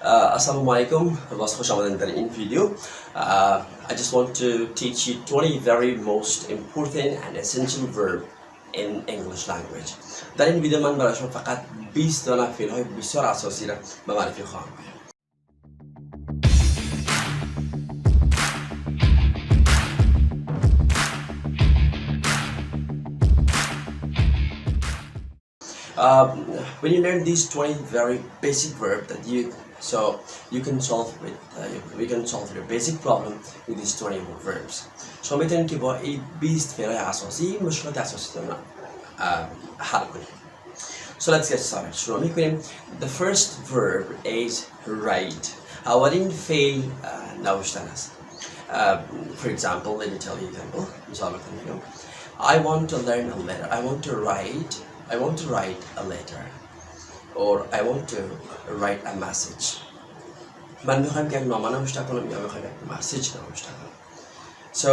Assalamu alaikum. Was خوش آمدید در این ویدیو. I just want to teach you 20 very most important and essential verb in English language. در این ویدیو من برای شما فقط 20 دانه فعل‌های بسیار اساسی را به معرفی خواهم کرد. When you learn these 20 very basic verbs that you can solve with we can solve your basic problem with these 20 verbs. شما میتونید که با این 20 فعل اساسی مشکلات اساسی رو حل کنید. So let's get started. شروع میکنیم. The first verb is write. اولین فعل نوشتن است. For example, let me tell you an example. مثال بزنم. I want to learn a letter. I want to write a letter, or I want to write a message. من میخوایم که یک نامه نوشته کنم یا میخوایم یک مسیج نوشته کنم. So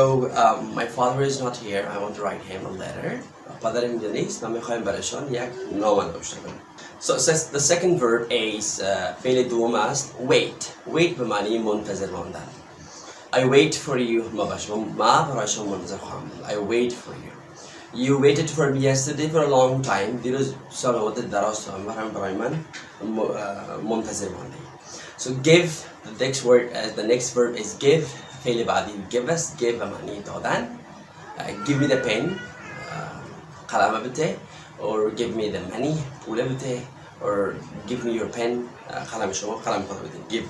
my father is not here. I want to write him a letter. پدرم اینجا نیست. من میخوایم برایشان یک نامه نوشته کنم. So the second verb is فعل دوم است wait. Wait به معنی منتظر ماندن. I wait for you. ما برای شما منتظر خواهم. I wait for you. You waited for me yesterday for a long time. دیروز سال مدت دراز تو برای من منتظر ماندی. So give, the next word is give. فعل بعدی give us. Give به معنی دادن. Give me the pen. قلم بده. Or give me the money. پول بده. Or give me your pen. قلم شما قلم خود بده. Give.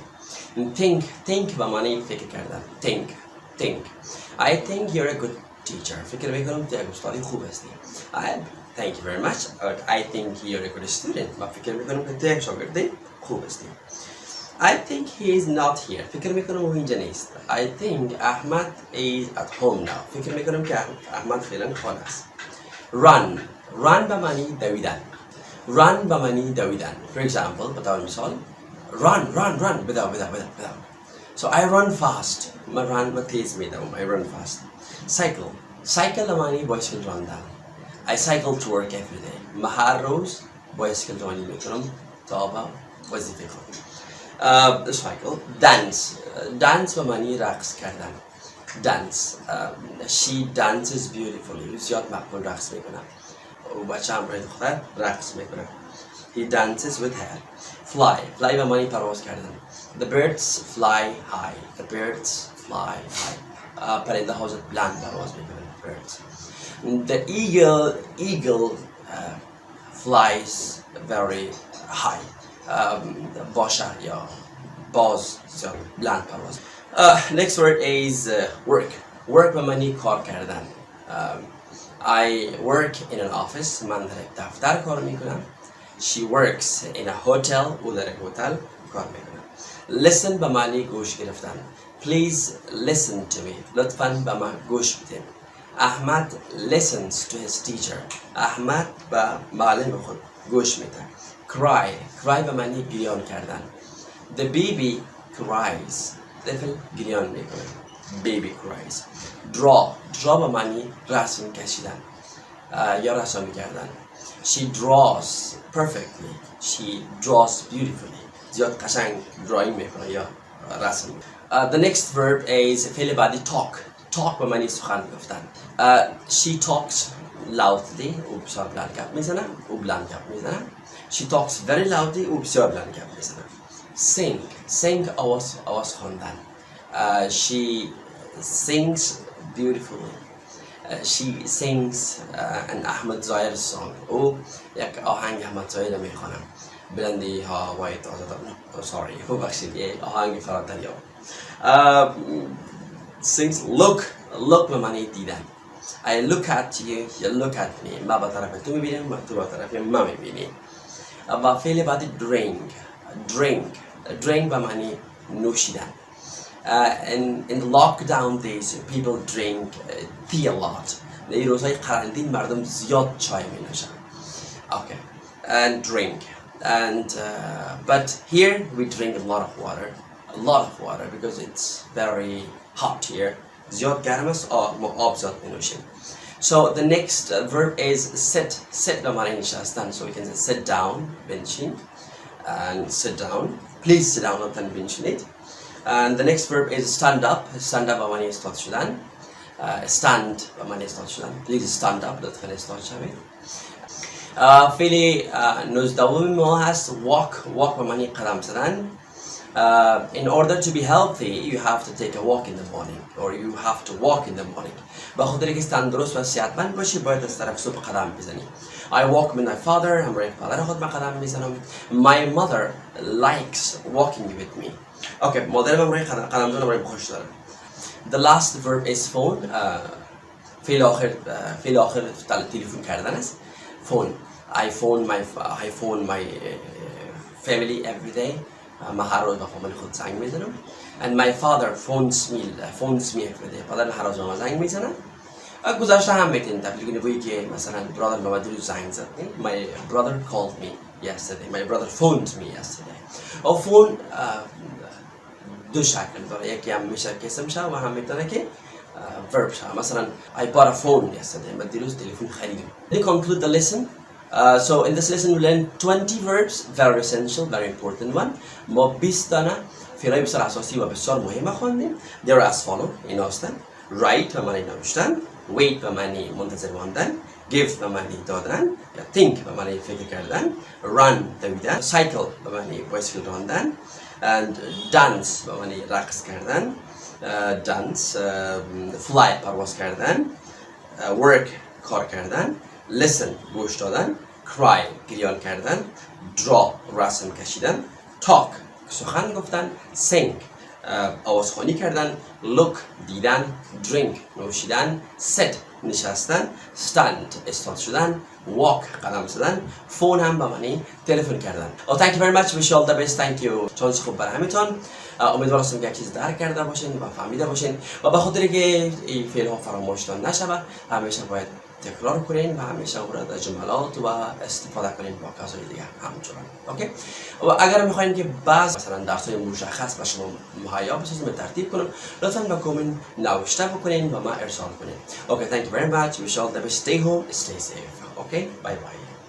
Think به معنی فکر کردن. Think. I think you're a good teacher. فکر میکنم تو یک استاد خوب هستی. Thank you very much. I think you're a good student. من فکر میکنم که تو یک شاگرد خوب هستی. I think he is not here. فکر میکنم او اینجا نیست. I think Ahmad is at home now. فکر میکنم که احمد فعلا خانه است. Run به معنی دویدن. Run به معنی دویدن. For example, بطور مثال run بدو. So I run fast. من تیز میدوم. I run fast. Cycle به معنی بایسکل راندن. I cycle to work every day. من هر روز بایسکل رانی میکنم تا به وظیفه خودم. Cycle. Dance به معنی رقص کردن. She dances beautifully. زیاد مقبول رقص میکنه. بچه هم برای دختر رقص میکنه. He dances with her. Fly به معنی پرواز کردن. The birds fly high. پرنده ها بلند پرواز میکنن. Birds. The eagle flies very high. باشه یا باز بلند پرواز. Next word is work به معنی کار کردن. I work in an office. من در یک دفتر کار میکنم. She works in a hotel. او در یک هتل کار میکنه. Listen به معنی گوش گرفتن. Please listen to me. لطفاً به من گوش بدین. احمد listens to his teacher. احمد به معلم خود گوش میده. Cry به معنی گریان کردن. The baby cries. طفل گریان میکنه. Baby cries. Draw به معنی رسم کشیدن یا رسم کردن. She draws perfectly. She draws beautifully. زیاد قشنگ drawing میکنه یا رسم. The next verb is فعل بعدی talk به معنی سخن گفتن. She talks loudly. او بسیار بلند گپ میزنه. She talks very loudly. او بسیار بلند گپ میزنه. Sing آواز خواندن. She sings beautifully. She sings an Ahmad Zahir song. او یک آهنگ احمد ظاهر میخوانه. بلندی ها وایت sorry ببخشید آهنگ فراتری sings look به معنی دیدن. I look at you look at me. ما با طرف تو میبینم و تو با طرف ما میبینی. و فعل بعدی drink به معنی نوشیدن. In the lockdown days people drink tea a lot. در روزهای قرنطینه مردم زیاد چای می نوشن. Okay, and drink. But here we drink a lot of water because it's very hot here. زیاد گرم است آب زیاد می نوشیم. So the next verb is sit به معنی نشستن. So we can say sit down, بنشین, and sit down. please sit down لطفاً بنشنید. And the next verb is stand up. stand up بمعنی استاد شدن. stand بمعنی استاد شدن. please stand up لطفاً استاد شوید. فعل 19 ما هست walk بمعنی قدم زدن. In order to be healthy, you have to take a walk in the morning, or you have to walk in the morning. بخاطر اینکه تندرست و صحتمند باشی باید از طرف صبح قدم بزنی. I walk with my father. همراه پدر خود من قدم میزنم. My mother likes walking with me. Okay, مادرم همراه قدم زدن همراه خوش دارم. The last verb is phone. فعل آخر تلفن کردن است. Phone. I phone my family every day. من هر روز با فامیل خود زنگ میزنم. And my father phones me every day. پدر هر روز با من زنگ میزنه. گذشته هم میتونید تبدیل کنید بگید که مثلا brother به من دیروز زنگ زد. My brother called me yesterday. My brother phoned me yesterday. و phone دو شکل داره. یکی هم میشه که اسم شه و هم میتونه که verb شه. مثلا I bought a phone yesterday. من دیروز تلفن خریدم. To conclude the lesson. So in this lesson we learn 20 verbs, very essential, very important one. ما 20 دانه فعلای بسیار اساسی و بسیار مهم خواندیم. They are as follow این هستند. Write به معنی نوشتن. Wait به معنی منتظر ماندن. Give به معنی دادن. Think به معنی فکر کردن. Run دویدن. Cycle به معنی بایسکل راندن. And dance به معنی رقص کردن. Dance. Fly پرواز کردن. Work کار کردن. Listen گوش دادن. Cry گریان کردن. Draw رسم کشیدن. Talk سخن گفتن. Sing آوازخوانی کردن. Look دیدن. Drink نوشیدن. Sit نشستن. Stand استاد شدن. Walk قدم زدن. Phone هم به معنی تلفن کردن. Thank you very much. Wish you all the best. Thank you. چانس خوب برای همتون. امیدوارم که یک چیز درک کرده باشین و فهمیده باشین و به خاطر که این فعل ها فراموشتان نشود همیشه باید تکرار کنین و همیشه وارد از جملات و استفاده کنین با کسای دیگه همچنان. اوکی؟ و اگر میخواین که بعض مثلا درس‌های مشخص به شما مهیا بسازم به ترتیب کنم لطفاً با کامنت نوشته بکنین و ما ارسال کنین. Okay, thank you very much. We shall stay home, stay safe. Okay? Bye bye.